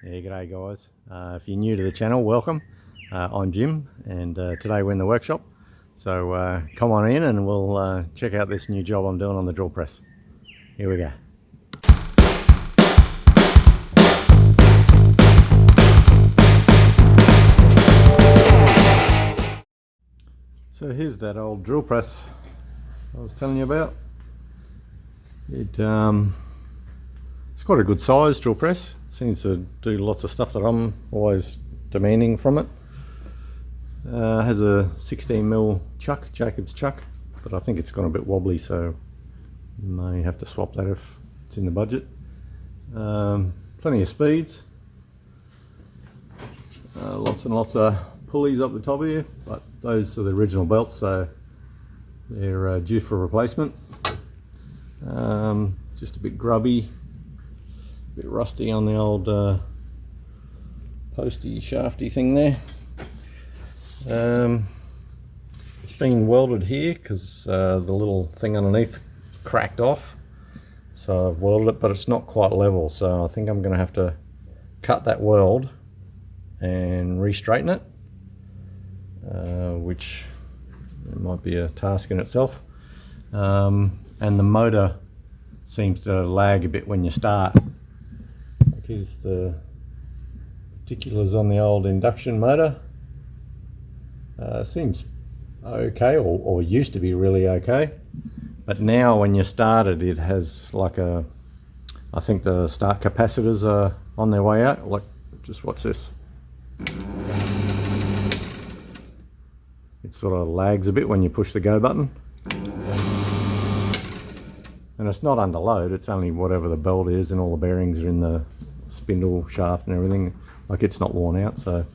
Yeah, g'day guys. If you're new to the channel, welcome. I'm Jim, and today we're in the workshop. So come on in and we'll check out this new job I'm doing on the drill press. Here we go. So here's that old drill press I was telling you about. It's quite a good size drill press. It seems to do lots of stuff that I'm always demanding from it. Has a 16mm chuck, Jacob's chuck, but I think it's gone a bit wobbly, so may have to swap that if it's in the budget. Plenty of speeds, lots and lots of pulleys up the top here, but those are the original belts, so they're due for replacement. Just a bit grubby, a bit rusty on the old posty shafty thing there. It's been welded here because the little thing underneath cracked off, so I've welded it, but it's not quite level, so I think I'm going to have to cut that weld and re-straighten it, which might be a task in itself. And the motor seems to lag a bit when you start. Here's the particulars on the old induction motor. Seems okay, or used to be really okay, but now when you start it, it has like a, I think the start capacitors are on their way out. Like, just watch this. It sort of lags a bit when you push the go button, and it's not under load, it's only whatever the belt is, and all the bearings are in the spindle shaft and everything. Like, it's not worn out. So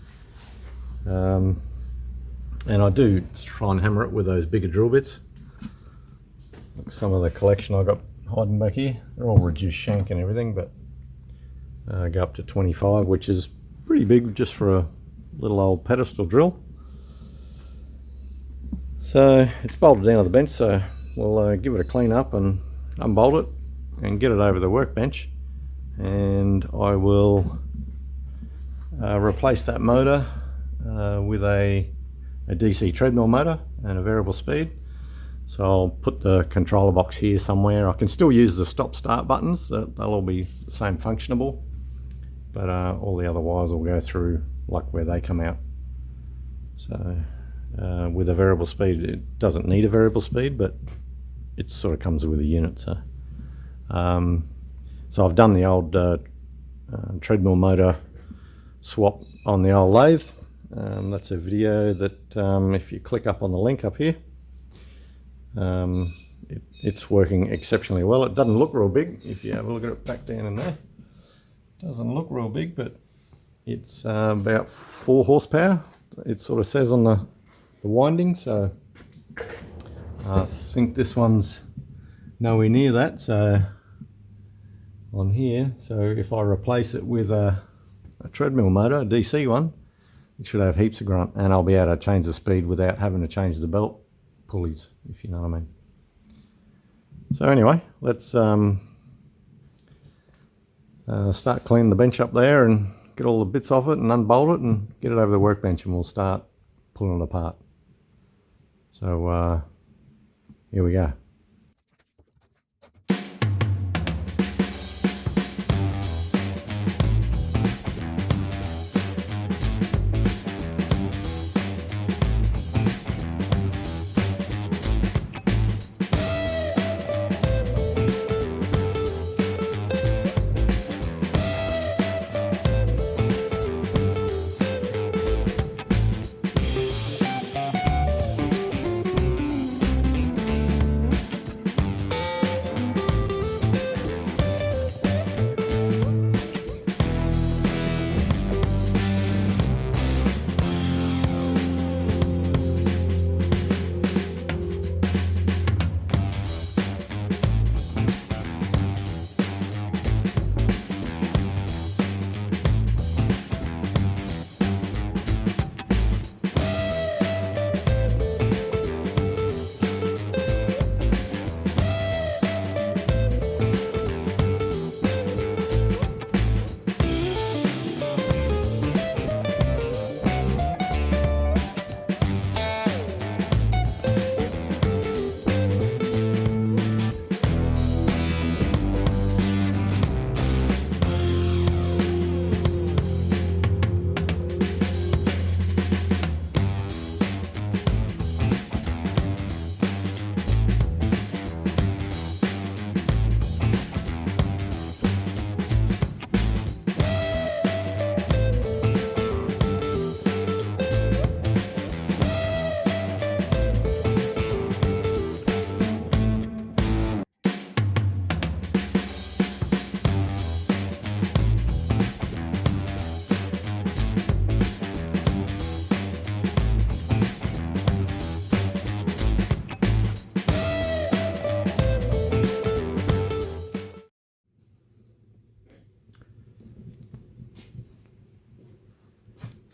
and I do try and hammer it with those bigger drill bits. Like some of the collection I got hiding back here, they're all reduced shank and everything, but go up to 25, which is pretty big just for a little old pedestal drill. So it's bolted down to the bench, so we'll give it a clean up and unbolt it and get it over the workbench, and I will replace that motor with a DC treadmill motor and a variable speed. So I'll put the controller box here somewhere. I can still use the stop start buttons, they'll all be the same functionable, but all the other wires will go through like where they come out. So with a variable speed, it doesn't need a variable speed, but it sort of comes with a unit. So so I've done the old treadmill motor swap on the old lathe. That's a video that if you click up on the link up here, it's working exceptionally well. It doesn't look real big if you have a look at it back down in there. It doesn't look real big, but it's about 4 horsepower. It sort of says on the winding, so I think this one's nowhere near that. So on here, so if I replace it with a treadmill motor, a DC one, it should have heaps of grunt, and I'll be able to change the speed without having to change the belt pulleys, if you know what I mean. So anyway, let's start cleaning the bench up there and get all the bits off it and unbolt it and get it over the workbench, and we'll start pulling it apart. So here we go.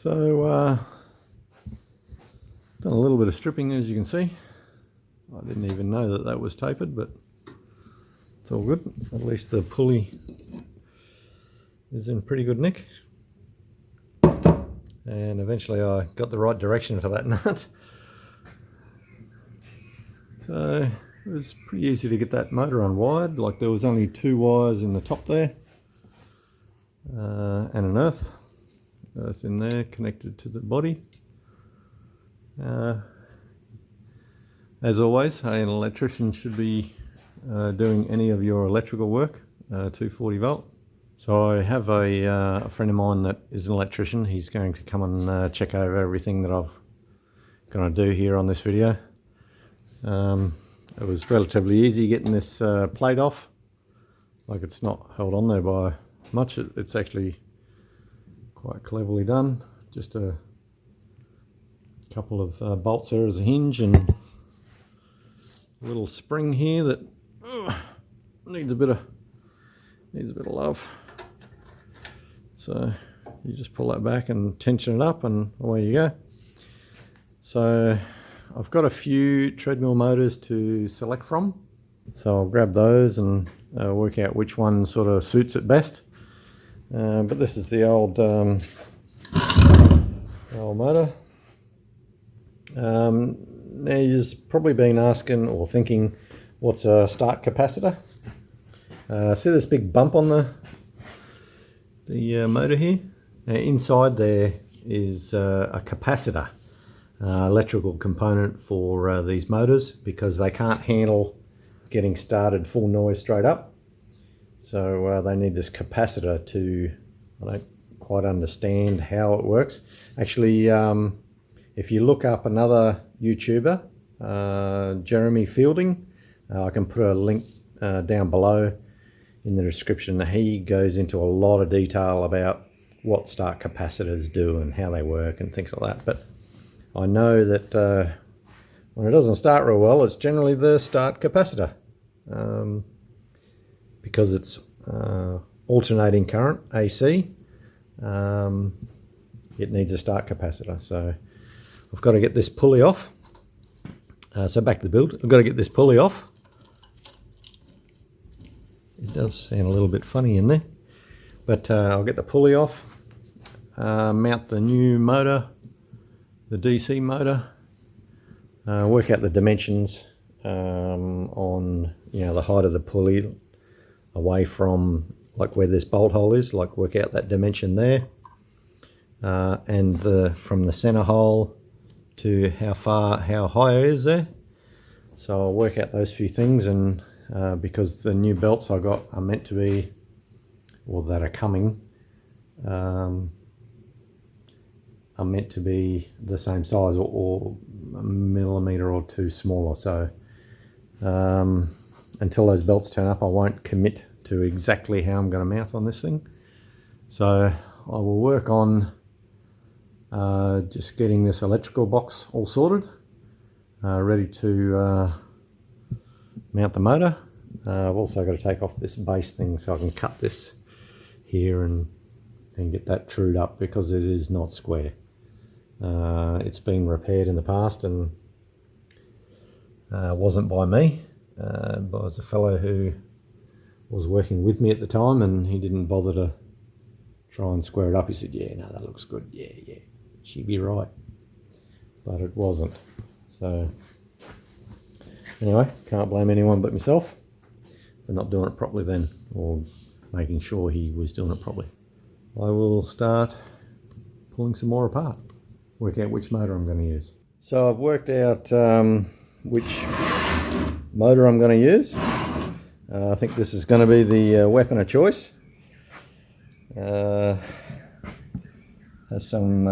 So done a little bit of stripping, as you can see. I didn't even know that that was tapered, but it's all good. At least the pulley is in pretty good nick. And eventually I got the right direction for that nut. So it was pretty easy to get that motor unwired. Like, there was only 2 wires in the top there, and an earth in there connected to the body. As always, an electrician should be doing any of your electrical work, 240 volt. So I have a friend of mine that is an electrician. He's going to come and check over everything that I've going to do here on this video. It was relatively easy getting this plate off. Like, it's not held on there by much. It's actually quite cleverly done. Just a couple of bolts there as a hinge, and a little spring here that needs a bit of love. So you just pull that back and tension it up, and away you go. So I've got a few treadmill motors to select from, so I'll grab those and work out which one sort of suits it best. But this is the old motor. Now, you've probably been asking or thinking, what's a start capacitor? See this big bump on the motor here? Inside there is a capacitor, electrical component for these motors, because they can't handle getting started full noise straight up. So they need this capacitor to, I don't quite understand how it works. Actually, if you look up another YouTuber, Jeremy Fielding, I can put a link down below in the description. He goes into a lot of detail about what start capacitors do and how they work and things like that. But I know that when it doesn't start real well, it's generally the start capacitor, because it's alternating current, AC. It needs a start capacitor. So I've got to get this pulley off. So back to the build, I've got to get this pulley off. It does sound a little bit funny in there, but I'll get the pulley off, mount the new motor, the DC motor, work out the dimensions on, you know, the height of the pulley away from, like, where this bolt hole is, like, work out that dimension there, and from the center hole to how high it is there. So I'll work out those few things, and because the new belts I got are meant to be, or that are coming, are meant to be the same size, or a millimeter or 2 smaller. So until those belts turn up, I won't commit to exactly how I'm going to mount on this thing. So I will work on just getting this electrical box all sorted, ready to mount the motor. I've also got to take off this base thing so I can cut this here and get that trued up, because it is not square. It's been repaired in the past, and wasn't by me, but it was a fellow who was working with me at the time, and he didn't bother to try and square it up. He said, yeah, no, that looks good, yeah, she'd be right, but it wasn't. So anyway, can't blame anyone but myself for not doing it properly then, or making sure he was doing it properly. I will start pulling some more apart, work out which motor I'm going to use. So I've worked out which motor I'm going to use. I think this is going to be the weapon of choice. Has some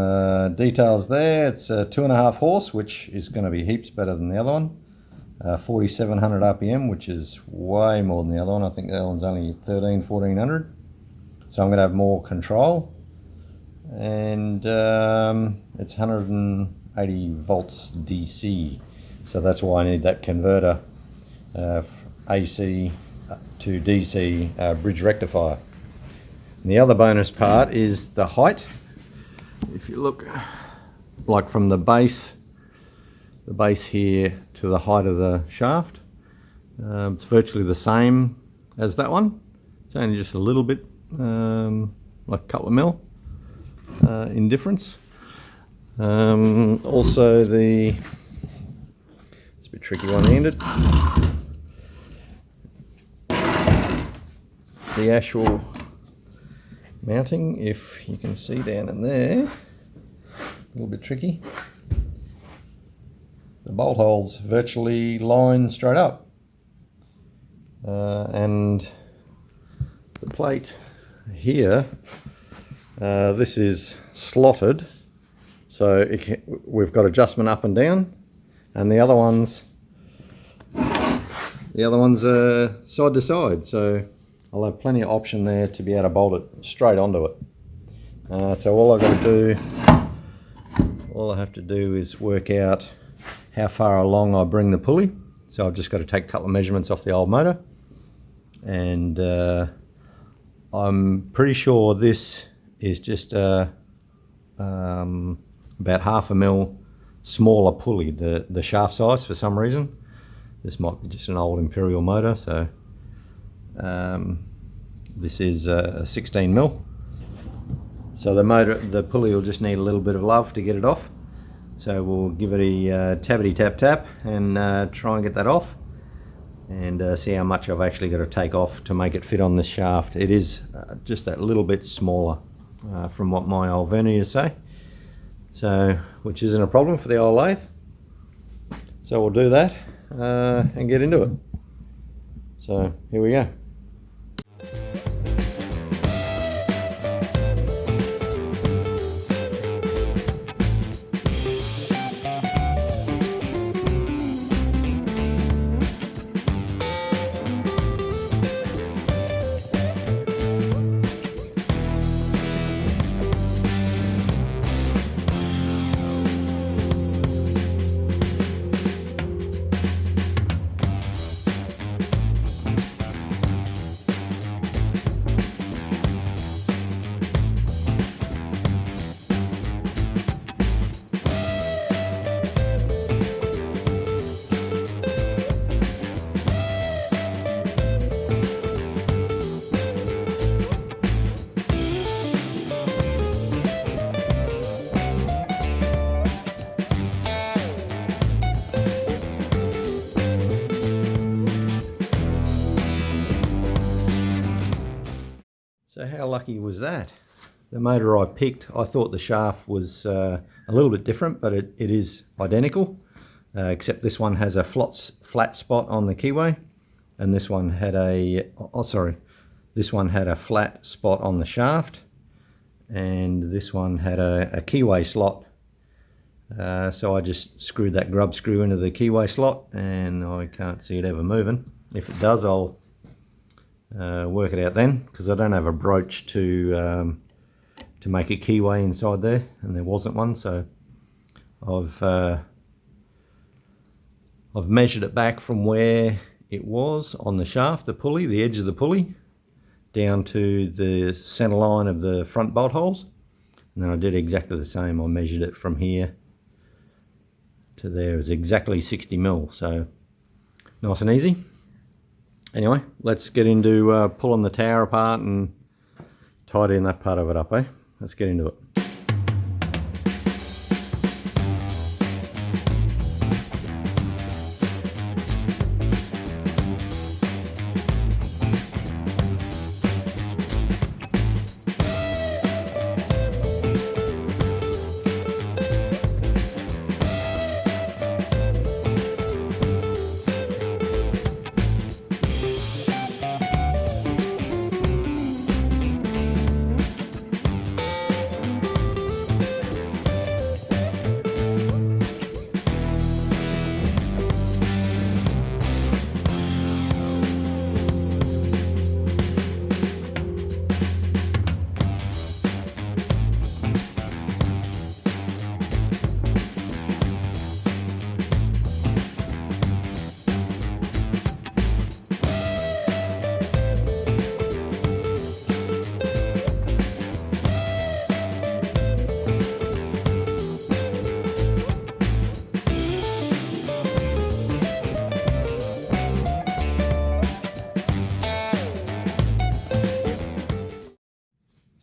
details there. It's a 2.5 horse, which is going to be heaps better than the other one. 4700 RPM, which is way more than the other one. I think the other one's only 1400. So I'm going to have more control. And it's 180 volts DC. So that's why I need that converter, AC to DC bridge rectifier. And the other bonus part is the height. if you look, like from the base here to the height of the shaft, it's virtually the same as that one. It's only just a little bit, like a couple of mil in difference. Also it's a bit tricky one-handed. The actual mounting, if you can see down in there, a little bit tricky. The bolt holes virtually line straight up, and the plate here, this is slotted, so we've got adjustment up and down, and the other ones are side to side, so I'll have plenty of option there to be able to bolt it straight onto it. So all I have to do is work out how far along I bring the pulley. So I've just got to take a couple of measurements off the old motor, and I'm pretty sure this is just about 1/2 mil smaller pulley, the shaft size, for some reason. This might be just an old Imperial motor, so this is a 16 mil. So the pulley will just need a little bit of love to get it off. So we'll give it a tappity tap tap and try and get that off, and see how much I've actually got to take off to make it fit on the shaft. It is just that little bit smaller from what my old verniers say, so which isn't a problem for the old lathe. So we'll do that and get into it. So here we go. So how lucky was that? The motor I picked, I thought the shaft was a little bit different, but it is identical, except this one has a flat spot on the keyway, and this one had this one had a flat spot on the shaft, and this one had a keyway slot. So I just screwed that grub screw into the keyway slot, and I can't see it ever moving. If it does, I'll work it out then, because I don't have a broach to make a keyway inside there, and there wasn't one. So I've measured it back from where it was on the shaft, the pulley, the edge of the pulley, down to the center line of the front bolt holes, and then I did exactly the same. I measured it from here to there. Is exactly 60 mil, so nice and easy. Anyway, let's get into pulling the tower apart and tidying that part of it up, eh? Let's get into it.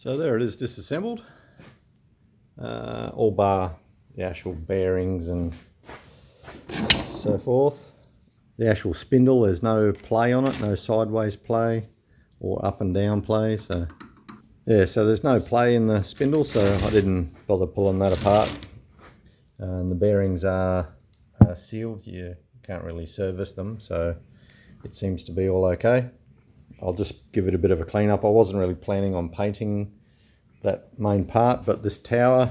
So there it is, disassembled, all bar the actual bearings and so forth. The actual spindle, there's no play on it, no sideways play or up and down play. So yeah, so there's no play in the spindle, so I didn't bother pulling that apart. And the bearings are sealed, you can't really service them, so it seems to be all okay. I'll just give it a bit of a clean up. I wasn't really planning on painting that main part, but this tower,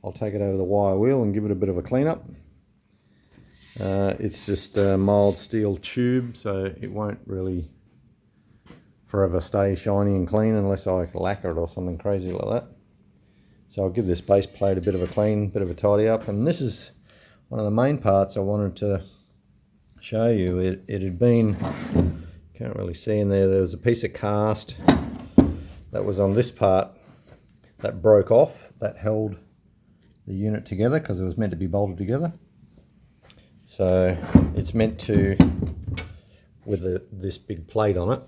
I'll take it over the wire wheel and give it a bit of a clean up. It's just a mild steel tube, so it won't really forever stay shiny and clean unless I lacquer it or something crazy like that. So I'll give this base plate a bit of a clean, bit of a tidy up. And this is one of the main parts I wanted to show you. It had been, can't really see in there, there was a piece of cast that was on this part that broke off, that held the unit together because it was meant to be bolted together. So it's meant to, with this big plate on it,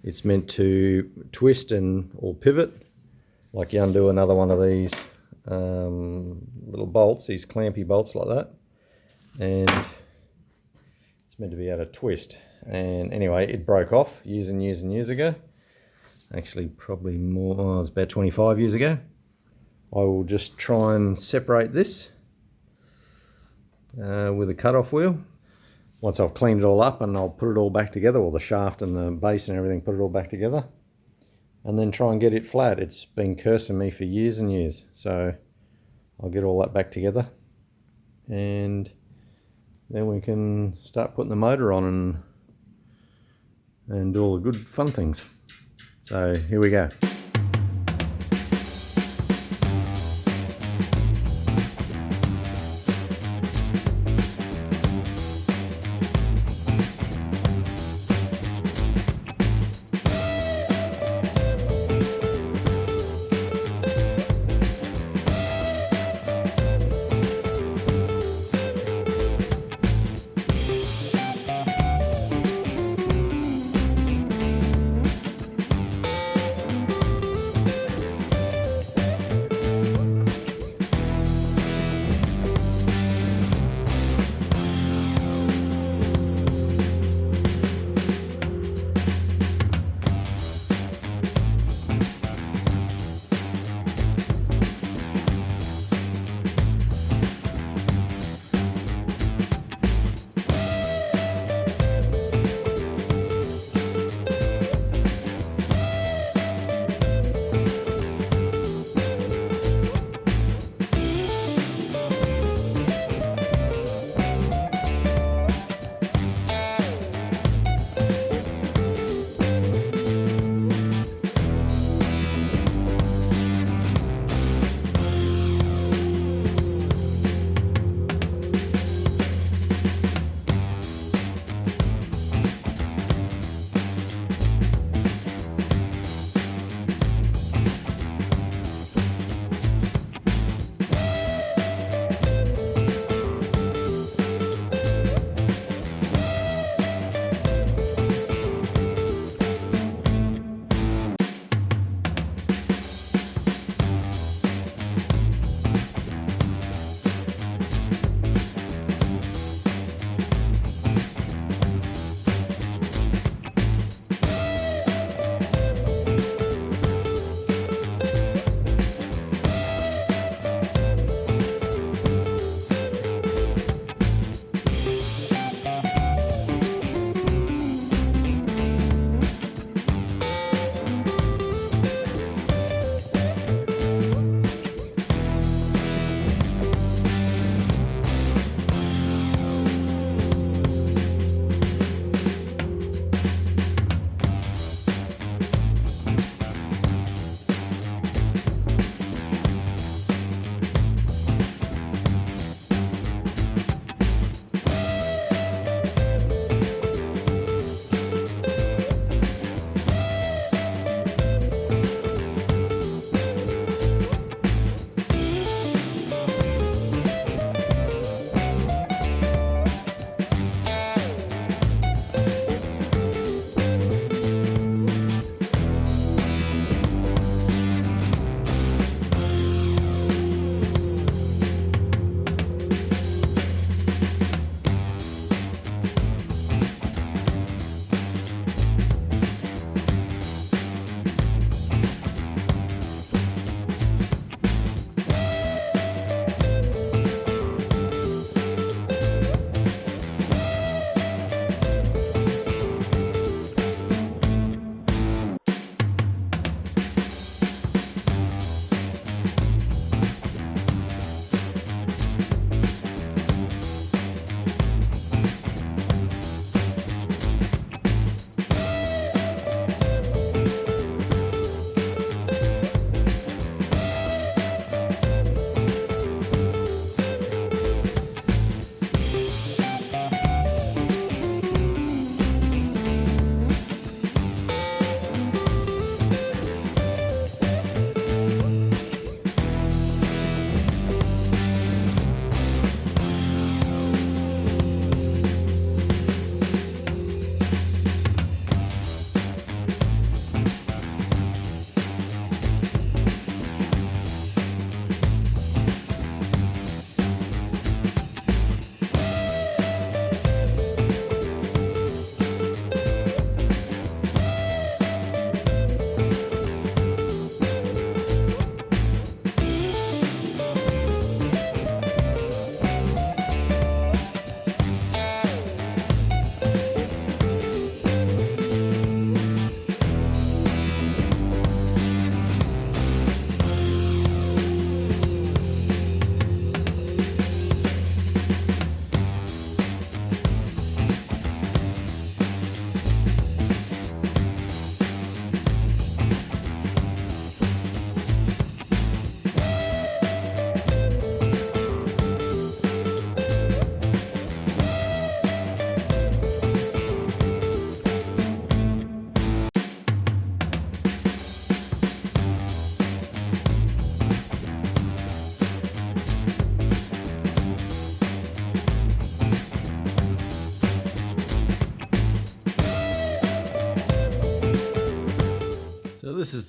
it's meant to twist or pivot, like you undo another one of these little bolts, these clampy bolts like that, and it's meant to be able to twist. And anyway, it broke off years and years and years ago. Actually, probably more, oh, it was about 25 years ago. I will just try and separate this with a cut-off wheel. Once I've cleaned it all up, and I'll put it all back together, or the shaft and the base and everything, put it all back together, and then try and get it flat. It's been cursing me for years and years, so I'll get all that back together, and then we can start putting the motor on and do all the good fun things. So here we go.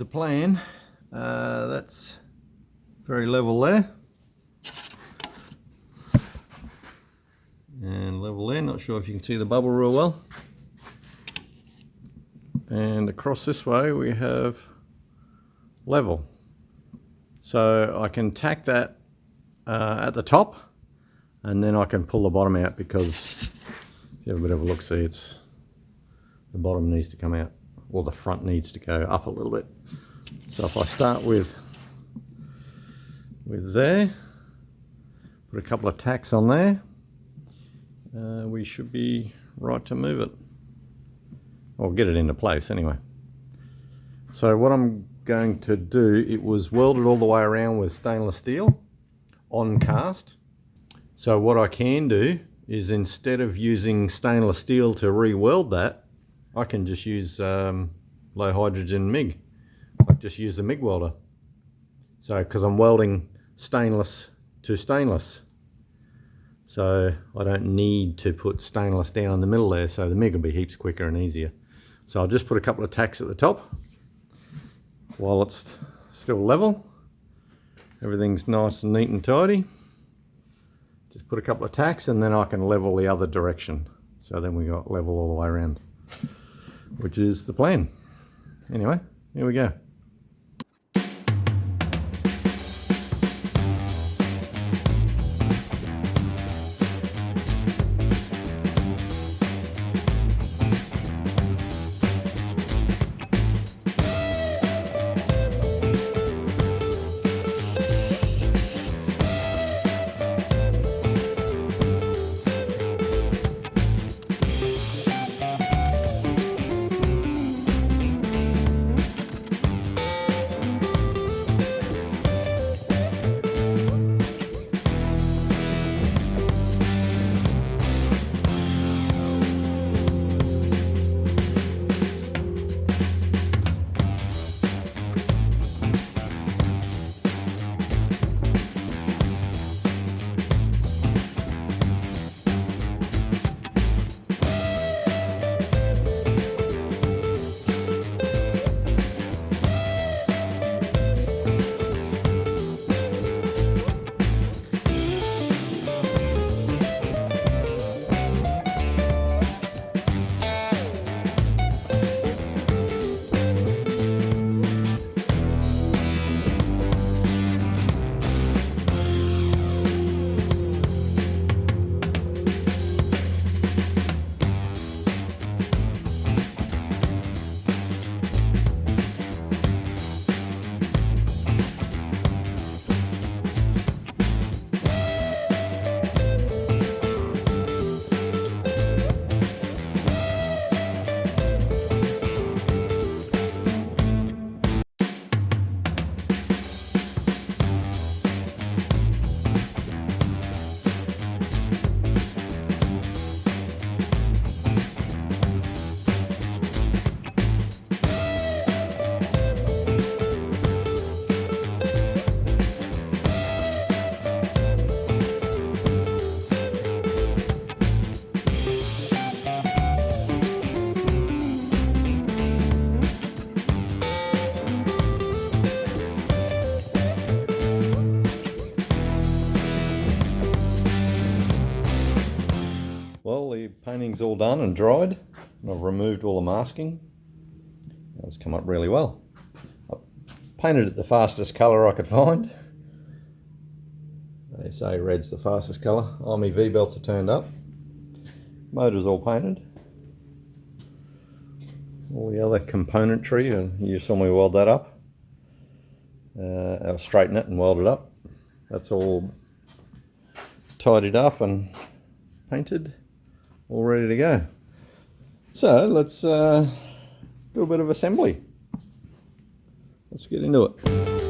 the plan. That's very level there. And level there, not sure if you can see the bubble real well. And across this way we have level. So I can tack that at the top, and then I can pull the bottom out, because if you have a bit of a look, see, it's the bottom needs to come out, or the front needs to go up a little bit. So if I start with there, put a couple of tacks on there, we should be right to move it, or get it into place anyway. So what I'm going to do, it was welded all the way around with stainless steel on cast. So what I can do is, instead of using stainless steel to re-weld that, I can just use low hydrogen MIG. I just use the MIG welder. So, because I'm welding stainless to stainless, so I don't need to put stainless down in the middle there, so the MIG will be heaps quicker and easier. So I'll just put a couple of tacks at the top while it's still level. Everything's nice and neat and tidy. Just put a couple of tacks, and then I can level the other direction. So then we got level all the way around, which is the plan. Anyway, here we go. Well, the painting's all done and dried, and I've removed all the masking. It's come up really well. I painted it the fastest colour I could find. They say red's the fastest colour. All my V-belts are turned up. Motor's all painted. All the other componentry, and you saw me weld that up. I'll straighten it and weld it up. That's all tidied up and painted, all ready to go. So let's do a bit of assembly. Let's get into it.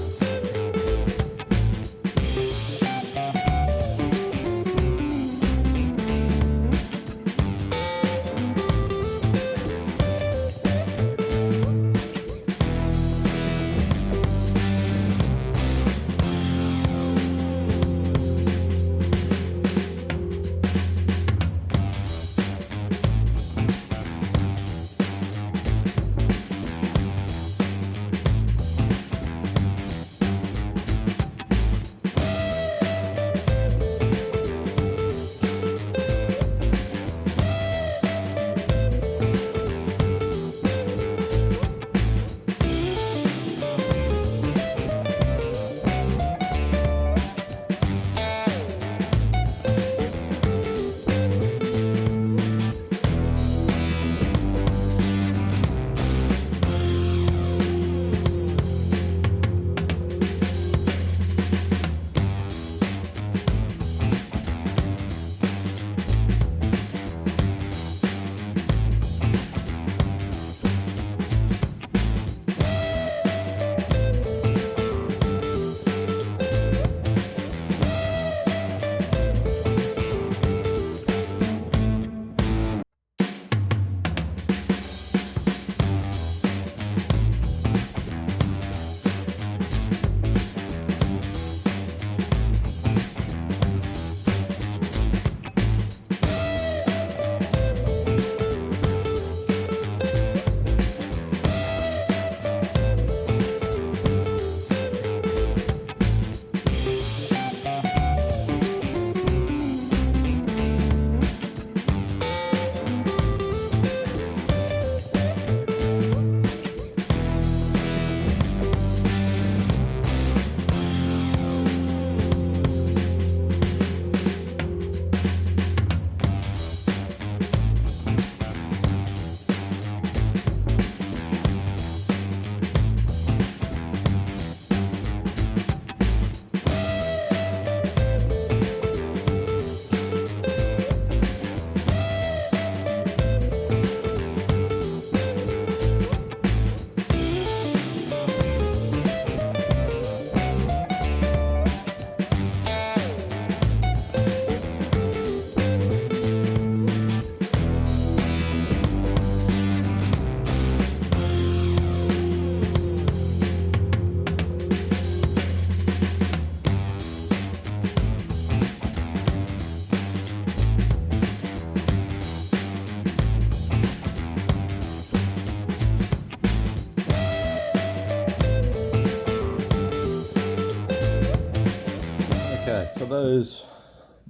For those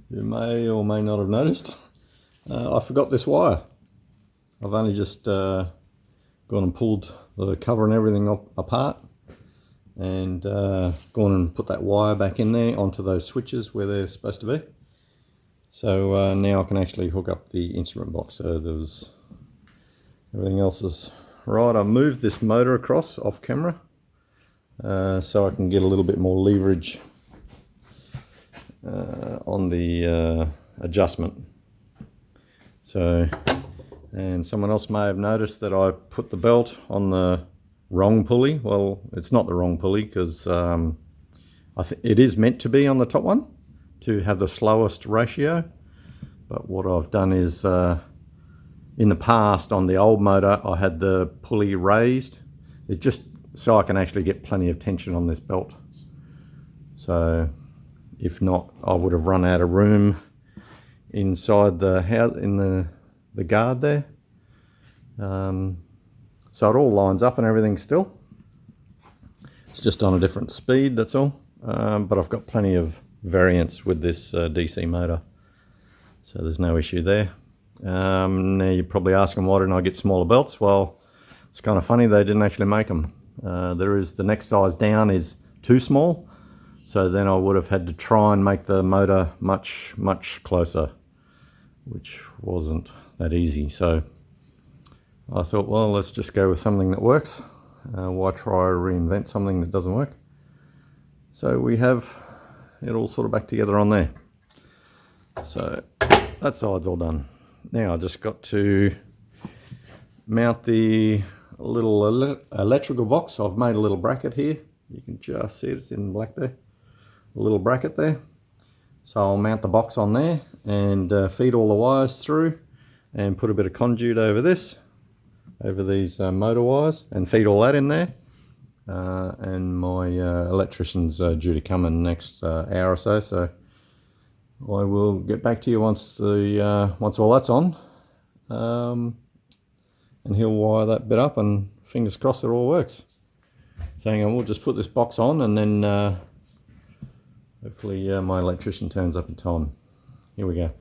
who may or may not have noticed, I forgot this wire. I've only just gone and pulled the cover and everything apart, and gone and put that wire back in there onto those switches where they're supposed to be. So now I can actually hook up the instrument box. So everything else is right. I moved this motor across off camera so I can get a little bit more leverage on the adjustment. So, and someone else may have noticed that I put the belt on the wrong pulley. Well, it's not the wrong pulley, because it is meant to be on the top one to have the slowest ratio. But what I've done is in the past on the old motor I had the pulley raised. It just so I can actually get plenty of tension on this belt. So if not, I would have run out of room inside the house, in the guard there. So it all lines up and everything still. It's just on a different speed, that's all. But I've got plenty of variance with this DC motor, so there's no issue there. Now you're probably asking, why didn't I get smaller belts? Well, it's kind of funny, they didn't actually make them. The next size down is too small, so then I would have had to try and make the motor much closer, which wasn't that easy. So I thought, well, let's just go with something that works. Why try to reinvent something that doesn't work? So we have it all sort of back together on there. So that side's all done. Now I just got to mount the little electrical box. I've made a little bracket here. You can just see it, it's in black there. A little bracket there. So I'll mount the box on there and feed all the wires through, and put a bit of conduit over this, over these motor wires, and feed all that in there. And my electrician's due to come in the next hour or so, so I will get back to you once all that's on, and he'll wire that bit up, and fingers crossed it all works. So hang on, we'll just put this box on, and then hopefully my electrician turns up in time. Here we go.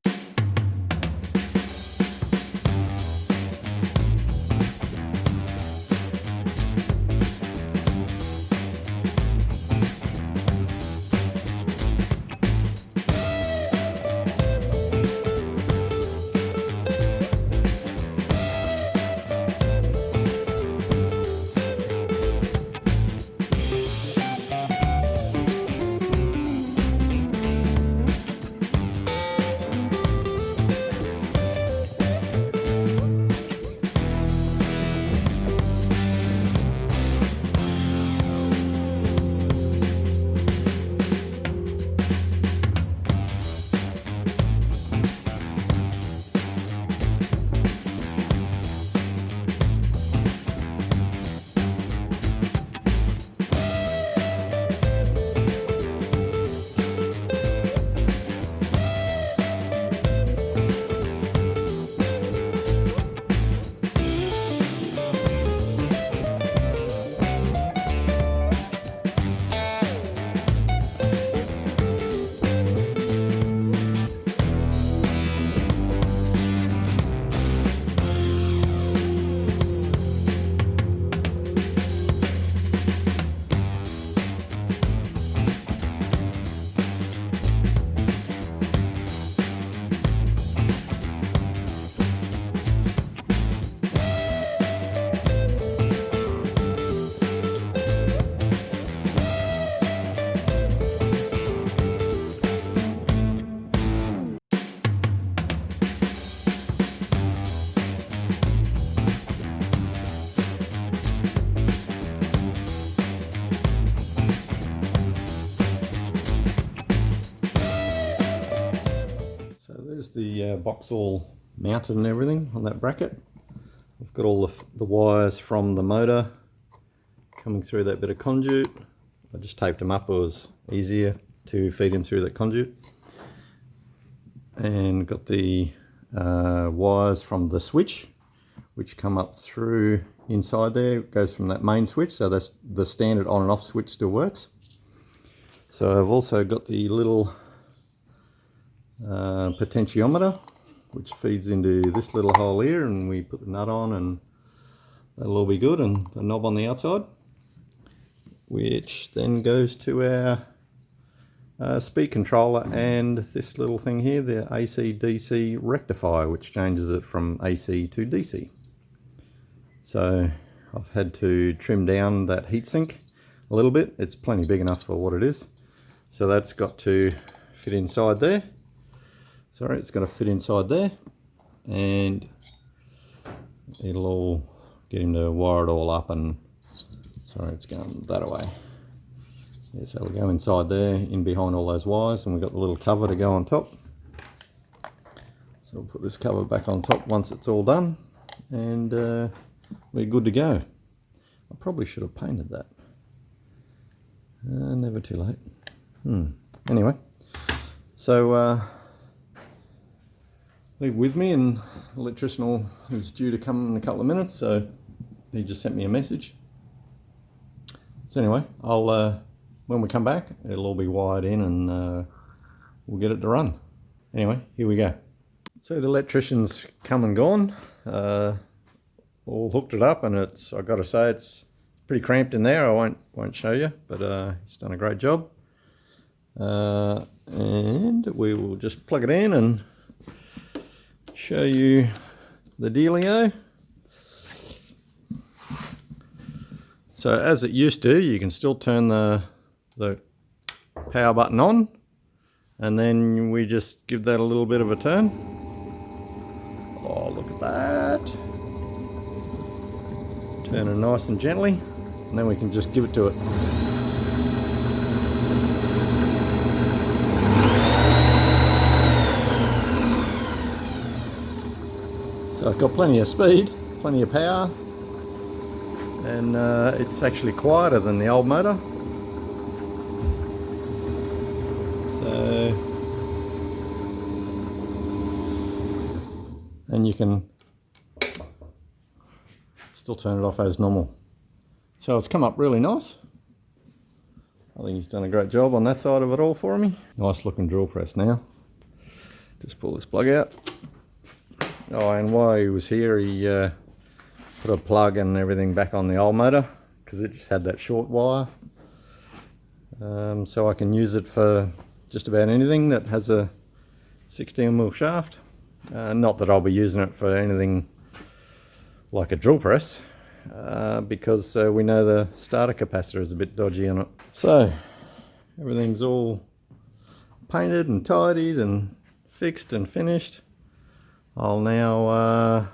There's the box all mounted and everything on that bracket. I've got all the wires from the motor coming through that bit of conduit. I just taped them up, it was easier to feed them through that conduit. And got the wires from the switch, which come up through inside there. It goes from that main switch, so that's the standard on and off switch still works. So I've also got the little potentiometer, which feeds into this little hole here, and we put the nut on and that'll all be good, and the knob on the outside, which then goes to our speed controller and this little thing here, the AC DC rectifier, which changes it from AC to DC. So I've had to trim down that heatsink a little bit. It's plenty big enough for what it is. So that's got to fit inside there. Sorry, it's got to fit inside there, and it'll all get him to wire it all up. And sorry, it's going that away. Yeah, so we'll go inside there, in behind all those wires, and we've got the little cover to go on top. So we'll put this cover back on top once it's all done, and we're good to go. I probably should have painted that. Never too late. Anyway, so leave with me, and the electrician is due to come in a couple of minutes, so he just sent me a message. So anyway, I'll when we come back, it'll all be wired in, and we'll get it to run. Anyway, here we go. So the electrician's come and gone, all hooked it up, and it's, I've got to say, it's pretty cramped in there. I won't show you, but he's done a great job. And we will just plug it in and show you the dealio. So as it used to, you can still turn the power button on, and then we just give that a little bit of a turn. Oh, look at that. Turn it nice and gently, and then we can just give it to it. So it's got plenty of speed, plenty of power, and it's actually quieter than the old motor. So, and you can still turn it off as normal. So it's come up really nice. I think he's done a great job on that side of it all for me. Nice looking drill press now. Just pull this plug out. Oh, and while he was here, he put a plug and everything back on the old motor, because it just had that short wire. So I can use it for just about anything that has a 16mm shaft. Not that I'll be using it for anything like a drill press, because we know the starter capacitor is a bit dodgy on it. So everything's all painted and tidied and fixed and finished. I'll now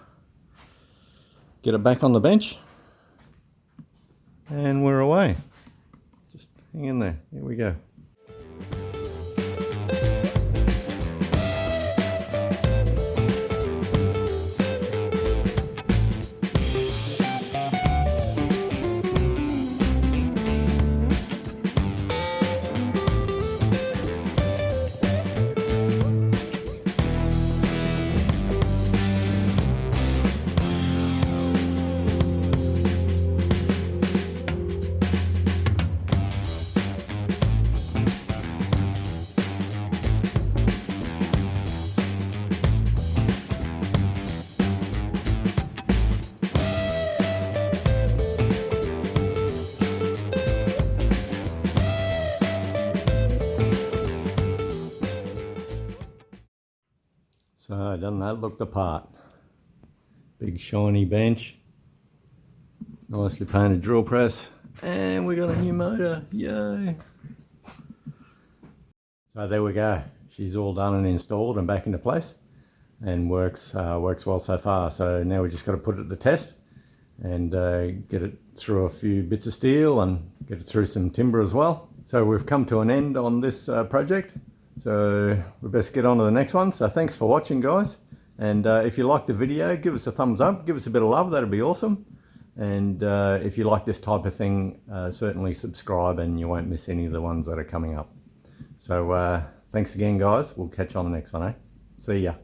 get it back on the bench, and we're away. Just hang in there. Here we go. So doesn't that look the part? Big shiny bench, nicely painted drill press, and we got a new motor, yay! So there we go. She's all done and installed and back into place, and works well so far. So now we just got to put it to the test and get it through a few bits of steel and get it through some timber as well. So we've come to an end on this project. So we best get on to the next one. So thanks for watching, guys, and if you liked the video, give us a thumbs up, give us a bit of love, that'd be awesome. And if you like this type of thing, certainly subscribe and you won't miss any of the ones that are coming up. So thanks again, guys. We'll catch you on the next one, eh? See ya.